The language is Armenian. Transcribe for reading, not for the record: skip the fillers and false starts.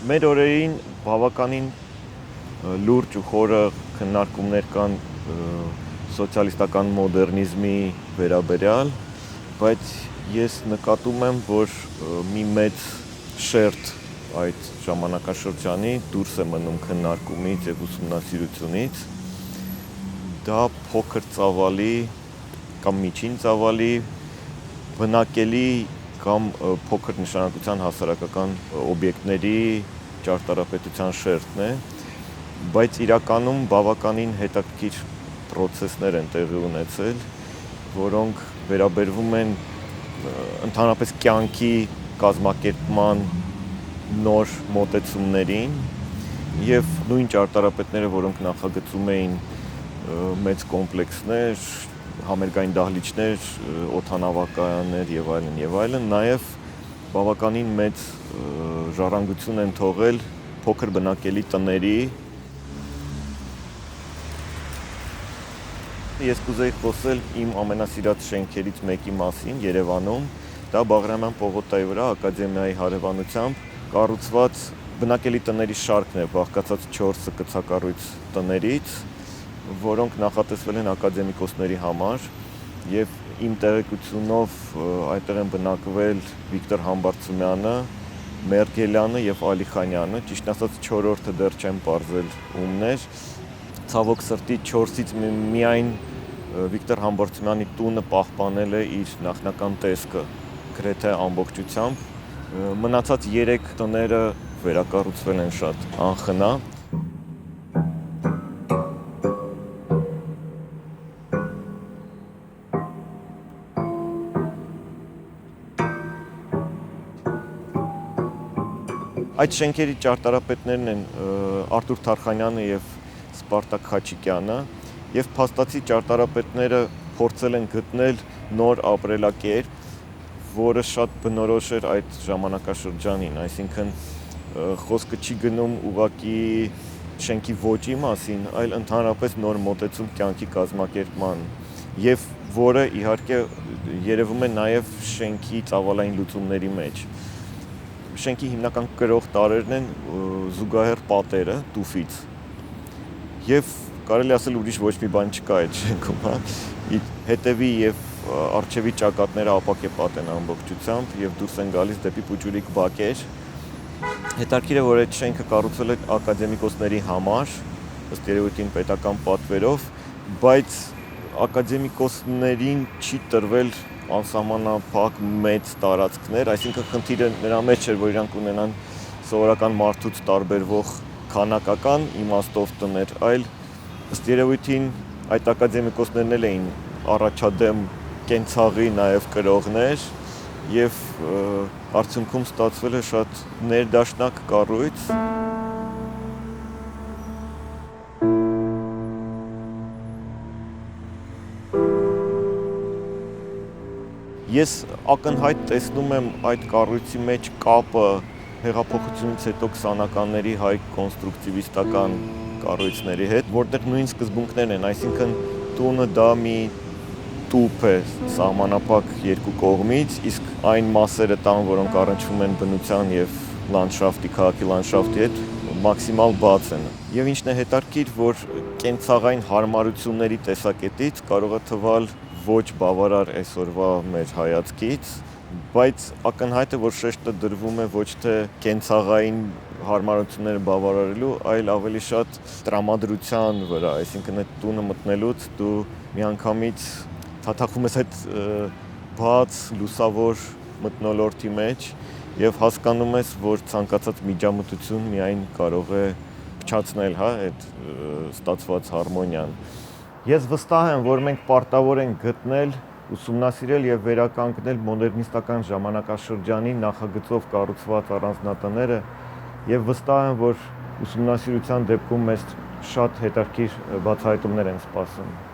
Մեր օրերին բավականին լուրջ ու խորը քննարկումներ կան սոցիալիստական մոդեռնիզմի վերաբերյալ, բայց ես նկատում եմ, որ մի մեծ շերտ այդ ժամանակաշրջանի դուրս է մնում քննարկումից եւ ուսումնասիրությունից։ Դա փոքր ծավալի կամ միջին ծավալի բնակելի կամ փոքր նշանակության հասարակական օբյեկտների ճարտարապետության շերտն է, բայց իրականում բավականին հետաքրքիր պրոցեսներ են տեղի ունեցել, որոնք վերաբերվում են ընդհանրապես կյանքի կազմակերպման նոր մոտեցումներին եւ նույն ճարտարապետները, որոնք նախագծում էին մեծ կոմպլեքսներ, համերգային դահլիճներ, օդանավակայաններ եւ այլն, նաեւ բավականին մեծ ժառանգություն են թողել փոքր բնակելի տների։ Ես կուզեի խոսել իմ ամենասիրած շենքերից մեկի մասին Երևանում, դա Բաղրամյան պողոտայի վրա ակադեմիայի հարևանությամբ կառուցված բնակելի տների շարքն է, բաղկացած 4 կցակառույց տներից, որոնք նախատեսվել են ակադեմիկոսների համար եւ իմ տեղեկությունով այդտեղ են բնակվել Վիկտոր Համբարձումյանը, Մերգելյանը եւ Ալիխանյանը, ճիշտ ասած 4-րդը դեռ չեմ պարզել ումն էր։ Ցավոք սրտի 4-ից միայն Վիկտոր Համբարձումյանի տունը պահպանել է իր նախնական տեսքը գրեթե ամբողջությամբ, մնացած 3 տները վերակառուցվել են շատ անխնա։ Այդ շենքերի ճարտարապետներն են Արտուր Թարխանյանը եւ Սպարտակ Խաչիկյանը, եւ փաստացի ճարտարապետները փորձել են գտնել նոր ապրելակերպ, որը շատ բնորոշ էր այդ ժամանակաշրջանին, այսինքն խոսքը չի գնում ուղղակի շենքի ոճի մասին, այլ ընդհանրապես նոր մոտեցում կյանքի կազմակերպման, եւ որը իհարկե երևում է նաեւ շենքի ծավալային լուծումների մեջ։ Շենքի հիմնական կրող տարրերն են զուգահեռ պատերը տուֆից եւ կարելի ասել ուրիշ ոչ մի բան չկա այդ շենքում, հա։ Հետևի եւ առջևի ճակատները ապակե պատ են ամբողջությամբ եւ դուրս են գալիս դեպի Պուճուրիկ բակեր։ Հետաքրքիր է, որ այդ շենքը կառուցվել է ակադեմիկոսների համար, ըստ երևույթին պետական պատվերով, բայց ակադեմիկոսներին չի տրվել անսահմանափակ մեծ տարածքներ, այսինքն խնդիրը նրա մեջ չէր, որ իրանք ունենան սովորական մարդուց տարբերվող քանակական իմաստով տներ, այլ ըստ երևույթին այդ ակադեմիկոսներն էլ էին առաջադեմ կենցաղի նաև կրողներ եւ արդյունքում ստացվել է շատ ներդաշնակ կառույց։ Ես ակնհայտ տեսնում եմ այդ կառույցի մեջ կապը հեղափոխությունից հետո 20-ականների հայ կոնստրուկտիվիստական կառույցների հետ, որտեղ նույն սկզբունքներն են, այսինքն տունը դա մի տուփ է սահմանափակ երկու կողմից, իսկ այն մասերը տան, որոնք առնչվում են բնության եւ լանդշաֆտի, քաղաքի լանդշաֆտի հետ, մաքսիմալ բաց են։ Եվ ինչն է հետաքրքիր, որ կենցաղային հարմարությունների տեսակետից կարող է թվալ ոչ բավարար այսօրվա մեր հայացքից, բայց ակնհայտ է, որ շեշտը դրվում է ոչ թե կենցաղային հարմարությունները բավարարելու, այլ ավելի շատ տրամադրության վրա, այսինքն այդ տունը մտնելուց դու միանգամից թաթախվում ես այդ բաց լուսավոր մթնոլորտի մեջ եւ հասկանում ես, որ ցանկացած միջամտություն միայն կարող է փչացնել, հա, այդ ստացված հարմոնիան։ Ես վստահ եմ, որ մենք պարտավոր ենք գտնել, ուսումնասիրել եւ վերականգնել մոդեռնիստական ժամանակաշրջանի նախագծով կառուցված առանձնատները եւ վստահ եմ, որ ուսումնասիրության դեպքում մեզ շատ հետաքրքիր բացահայտումներ են սպասում։